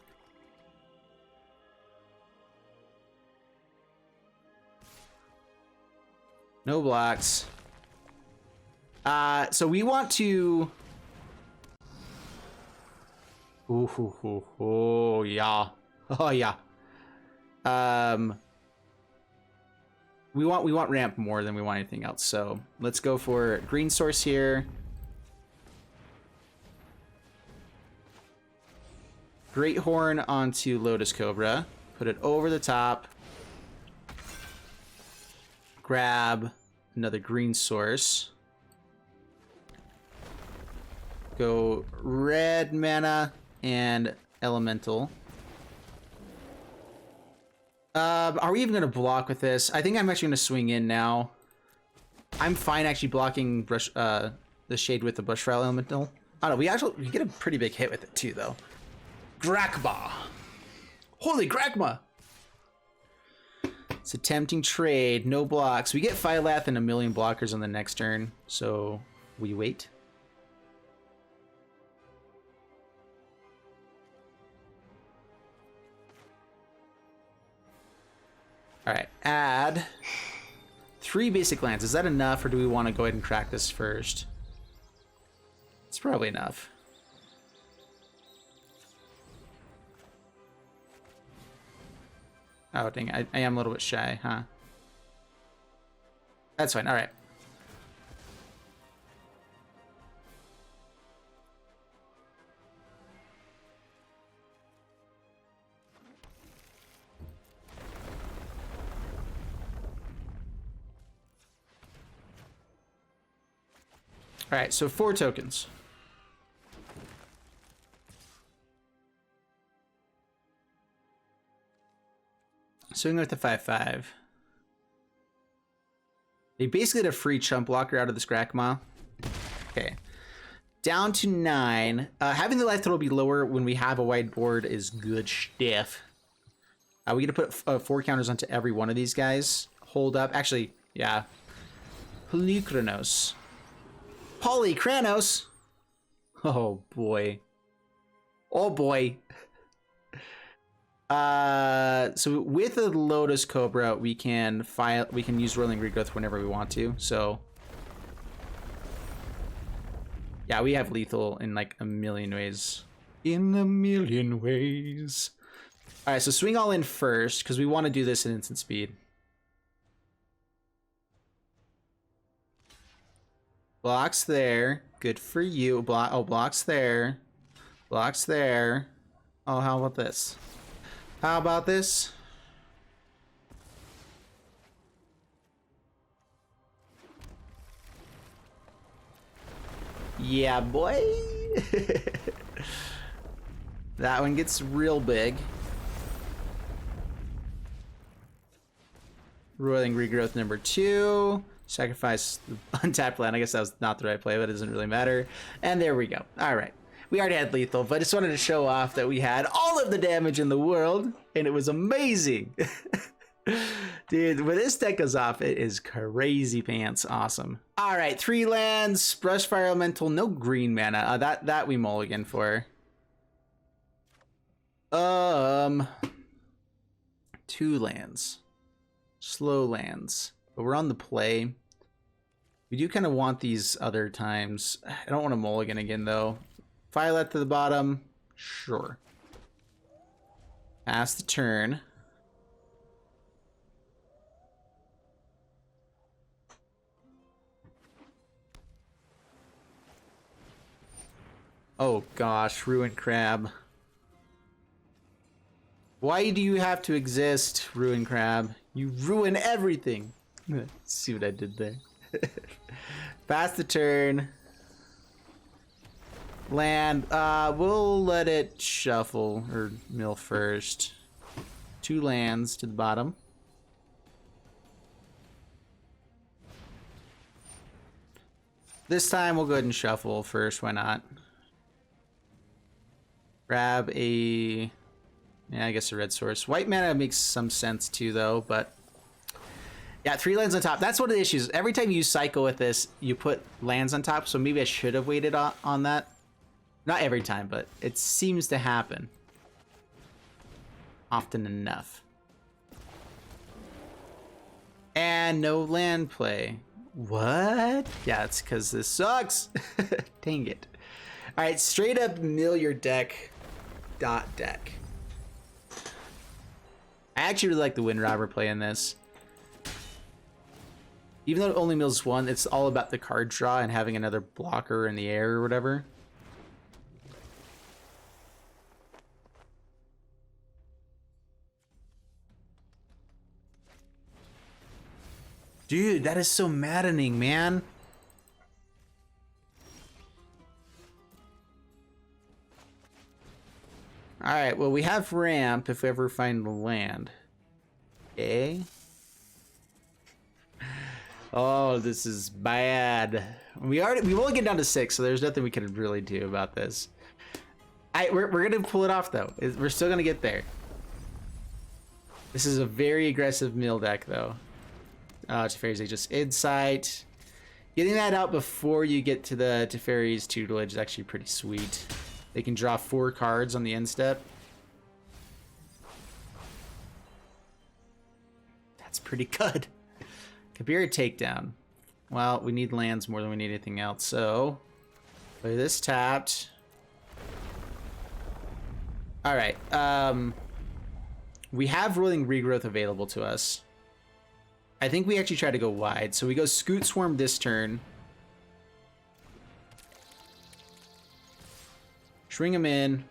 No blocks. So we want to... Oh yeah. Oh yeah. We want ramp more than we want anything else. So let's go for green source here. Great Horn onto Lotus Cobra. Put it over the top. Grab another green source. Go red mana and elemental. Are we even going to block with this? I think I'm actually going to swing in now. I'm fine actually blocking brush, the shade with the Bushfire Elemental. I don't know, we get a pretty big hit with it too, though. Grakma! Holy Grakma! It's a tempting trade, no blocks. We get Phylath and a million blockers on the next turn, so we wait. Alright, add 3 basic lands. Is that enough, or do we want to go ahead and crack this first? It's probably enough. Oh, dang, I am a little bit shy, huh? That's fine, alright. Alright, so 4 tokens. Swing with the 5/5. They basically get a free chump blocker out of this Grakma. Okay. Down to 9. Having the life total be lower when we have a wide board is good stuff. We get to put 4 counters onto every one of these guys. Hold up. Actually, yeah. Polykranos. Polykranos! Oh boy. Oh boy. So with a Lotus Cobra, we can use Rolling Regrowth whenever we want to. So yeah, we have lethal in like a million ways. In a million ways. All right, so swing all in first because we want to do this in instant speed. Blocks there. Good for you. Blocks there. Blocks there. Oh, how about this? How about this? Yeah, boy. That one gets real big. Roiling Regrowth number 2. Sacrifice the untapped land. I guess that was not the right play, but it doesn't really matter. And there we go. All right. We already had lethal, but I just wanted to show off that we had all of the damage in the world, and it was amazing. Dude, when this deck goes off, it is crazy pants awesome. All right, 3 lands, Brushfire Elemental, no green mana. That we mulligan for. 2 lands, slow lands, but we're on the play. We do kind of want these other times. I don't want to mulligan again though. Phylath to the bottom, sure. Pass the turn. Oh gosh, Ruined Crab. Why do you have to exist, Ruined Crab? You ruin everything. See what I did there? Pass the turn. Land. We'll let it shuffle or mill first. 2 lands to the bottom. This time we'll go ahead and shuffle first. Why not? Grab a... Yeah, I guess a red source. White mana makes some sense too, though, but... Yeah, 3 lands on top. That's one of the issues. Every time you cycle with this, you put lands on top, so maybe I should have waited on that. Not every time, but it seems to happen. Often enough. And no land play. What? Yeah, it's because this sucks. Dang it. Alright, straight up mill your deck. Deck. I actually really like the Wind Robber play in this. Even though it only mills 1, it's all about the card draw and having another blocker in the air or whatever. Dude, that is so maddening, man. Alright, well, we have ramp if we ever find the land. Okay. Oh, this is bad. We've only get down to 6, so there's nothing we can really do about this. We're gonna pull it off though. We're still gonna get there. This is a very aggressive mill deck though. Teferi's just Insight. Getting that out before you get to the Teferi's tutelage is actually pretty sweet. They can draw 4 cards on the end step. That's pretty good. Kabir takedown. Well, we need lands more than we need anything else, so play this tapped. All right. We have Rolling Regrowth available to us. I think we actually try to go wide, so we go Scute Swarm this turn. String them in.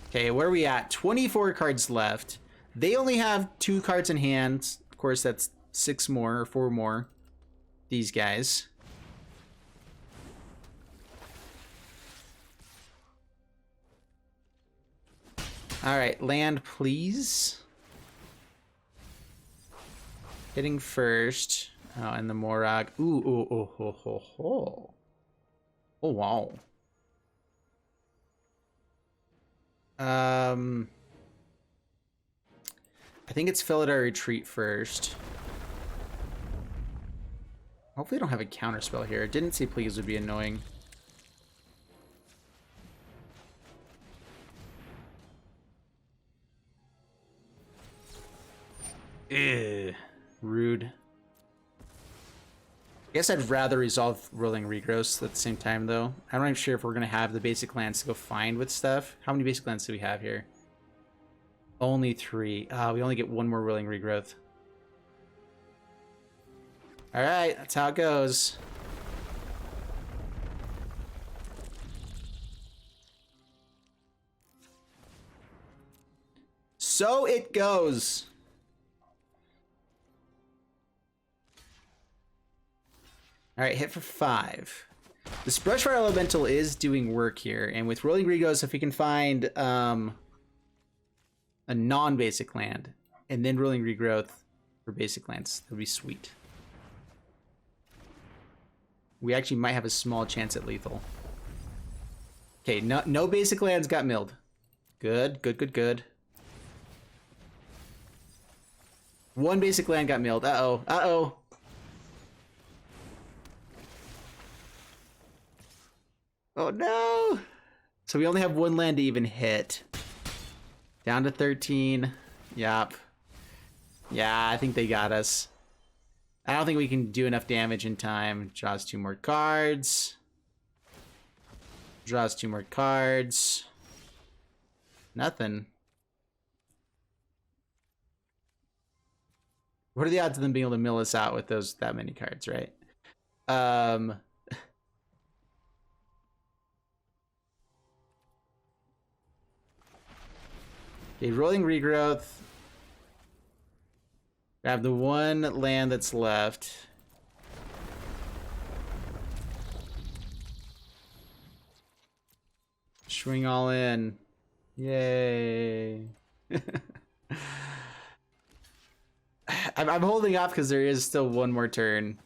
Okay, where are we at? 24 cards left. They only have 2 cards in hand. Of course, that's 6 more or 4 more. These guys. All right, land, please. Hitting first. Oh, and the Morag. Ooh, ooh, ooh, ho, ho, ho. Oh, wow. I think it's Felidar Retreat first. Hopefully I don't have a counter spell here. Didn't say please would be annoying. Ugh, rude. I guess I'd rather resolve Rolling Regrowth at the same time, though. I'm not even sure if we're going to have the basic lands to go find with stuff. How many basic lands do we have here? Only 3. We only get 1 more Rolling Regrowth. Alright, that's how it goes. So it goes. Alright, hit for 5. This Brushfire Elemental is doing work here, and with Rolling Regrowth, if we can find a non-basic land, and then Rolling Regrowth for basic lands, that would be sweet. We actually might have a small chance at lethal. Okay, no basic lands got milled. Good, good, good, good. 1 basic land got milled. Uh-oh, uh-oh. Oh no! So we only have 1 land to even hit. Down to 13. Yup. Yeah, I think they got us. I don't think we can do enough damage in time. Draws 2 more cards. Draws 2 more cards. Nothing. What are the odds of them being able to mill us out with that many cards, right? Okay, Rolling Regrowth. Grab the 1 land that's left. Swing all in. Yay. I'm holding off because there is still 1 more turn.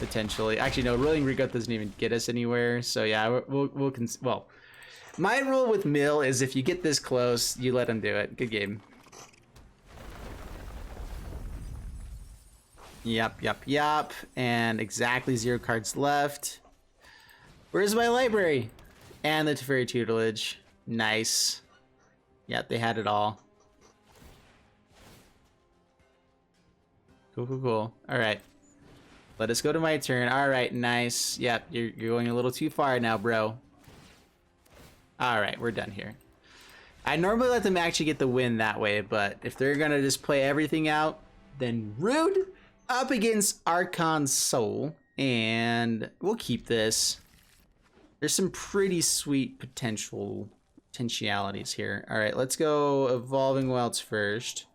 potentially. Actually, no, Rolling Regut doesn't even get us anywhere. So yeah, well, my rule with Mill is if you get this close, you let him do it. Good game. Yep. And exactly 0 cards left. Where's my library? And the Teferi tutelage. Nice. Yep, they had it all. Cool. All right. Let us go to my turn. All right, nice. Yep, you're going a little too far now, bro. All right, we're done here. I normally let them actually get the win that way, but if they're going to just play everything out, then rude. Up against Archon Soul, and we'll keep this. There's some pretty sweet potentialities here. All right, let's go Evolving Wilds first.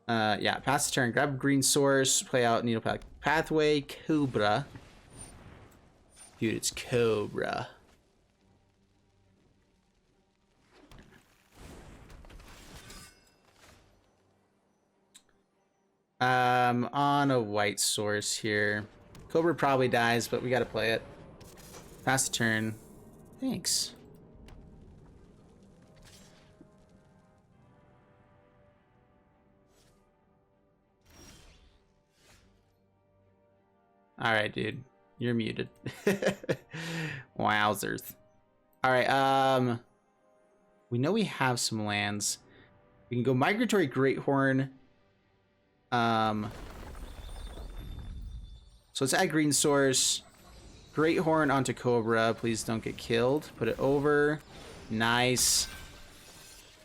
Yeah, pass the turn. Grab Green Source. Play out Needle Pathway. Cobra. Dude, it's Cobra. On a white source here. Cobra probably dies, but we gotta play it. Pass the turn. Thanks. Alright, dude. You're muted. Wowzers. Alright, we know we have some lands. We can go Migratory Greathorn. So let's add Green Source. Greathorn onto Cobra. Please don't get killed. Put it over. Nice.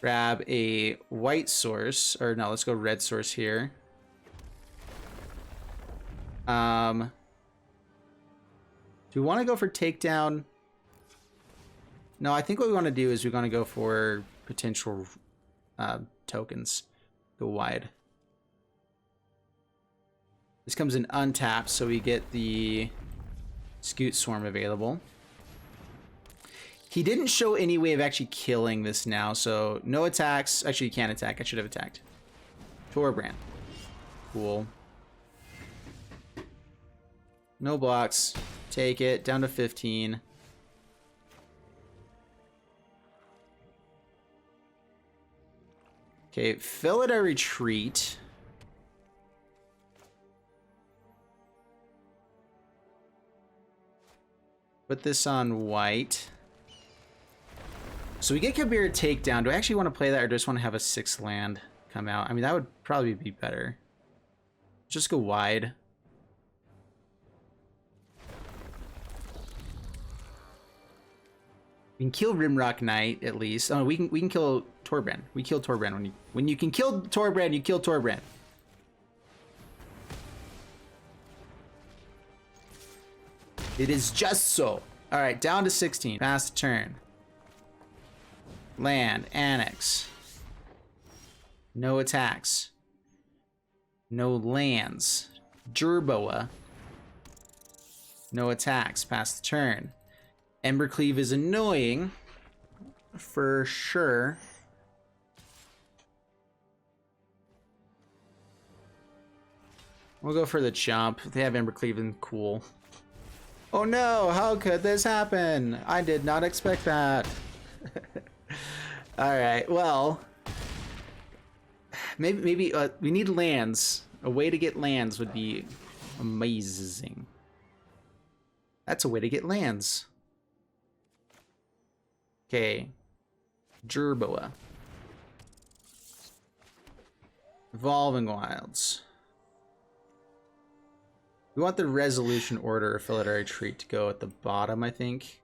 Grab a white source. Or no, let's go red source here. Do we want to go for takedown? No, I think what we want to do is we want to go for potential tokens. Go wide. This comes in untapped, so we get the Scute Swarm available. He didn't show any way of actually killing this now, so no attacks. Actually, you can't attack. I should have attacked. Torbrand. Cool. No blocks. Take it. Down to 15. Okay, fill it a retreat. Put this on white. So we get Kabir takedown. Do I actually want to play that, or do I just want to have a 6 land come out? I mean, that would probably be better. Just go wide. We can kill Rimrock Knight at least. Oh, we can kill Torbrand. We kill Torbrand when you can kill Torbrand, you kill Torbrand. It is just so. All right, down to 16. Pass the turn. Land, annex. No attacks. No lands. Jerboa. No attacks. Pass the turn. Embercleave is annoying. For sure. We'll go for the jump. They have Embercleave and cool. Oh no, how could this happen? I did not expect that. Alright, well. Maybe we need lands. A way to get lands would be amazing. That's a way to get lands. Okay. Jerboa. Evolving Wilds. We want the Resolution Order or Fill It a Retreat to go at the bottom, I think.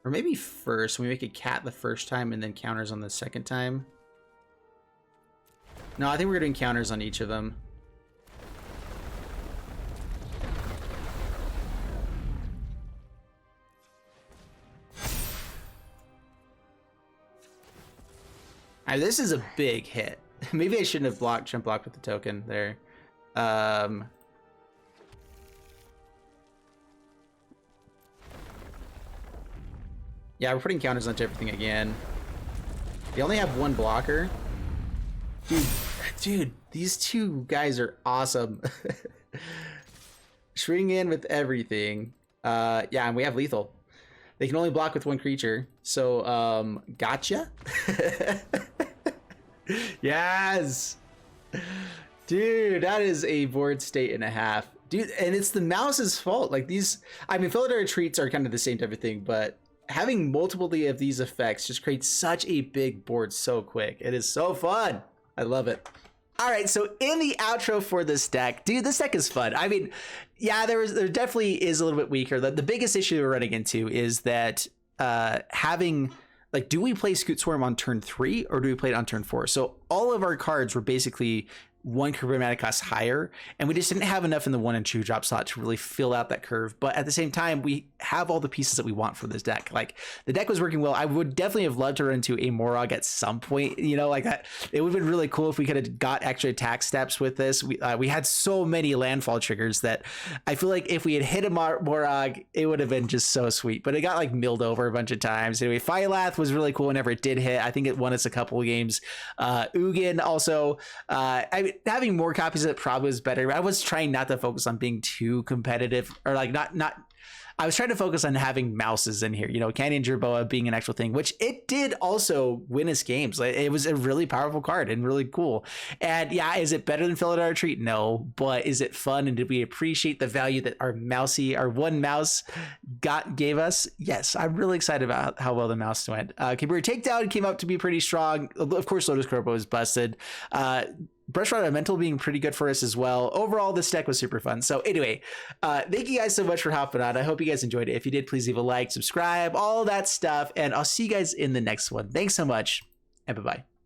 Or maybe first. We make a cat the first time and then counters on the second time. No, I think we're doing counters on each of them. Alright, this is a big hit. Maybe I shouldn't have jump blocked with the token there. Yeah, we're putting counters onto everything again. They only have one blocker. Dude, Dude, these two guys are awesome. Swing in with everything. Yeah, and we have lethal. They can only block with one creature. So, gotcha. Yes. Dude, that is a board state and a half. Dude, and it's the mouse's fault. Like these, I mean, Philidor Retreats are kind of the same type of thing, but having multiple of these effects just creates such a big board so quick. It is so fun. I love it. All right, so in the outro for this deck, dude, this deck is fun. I mean, yeah, there definitely is a little bit weaker. The biggest issue we're running into is that having, like, do we play Scoot Swarm on turn 3 or do we play it on turn 4? So all of our cards were basically one curve mana cost higher, and we just didn't have enough in the 1 and 2 drop slot to really fill out that curve. But at the same time, we have all the pieces that we want for this deck. Like, the deck was working well. I would definitely have loved to run into a Morog at some point, you know, like that. It would have been really cool if we could have got extra attack steps with this. We had so many landfall triggers that I feel like if we had hit a Morog, it would have been just so sweet. But it got like milled over a bunch of times. Anyway, Phylath was really cool whenever it did hit. I think it won us a couple of games. Ugin also, having more copies of it probably was better. I was trying not to focus on being too competitive, or like not I was trying to focus on having mouses in here, you know, Canyon Jerboa being an actual thing, which it did also win us games. Like, it was a really powerful card and really cool. And yeah, is it better than Philidor Retreat? No, but is it fun? And did we appreciate the value that our one mouse gave us? Yes, I'm really excited about how well the mouse went. Kabir Takedown came out to be pretty strong. Of course, Lotus Corpo was busted. Brush Rod Elemental being pretty good for us as well. Overall, this deck was super fun. So anyway, thank you guys so much for hopping on. I hope you guys enjoyed it. If you did, please leave a like, subscribe, all that stuff, and I'll see you guys in the next one. Thanks so much, and bye-bye.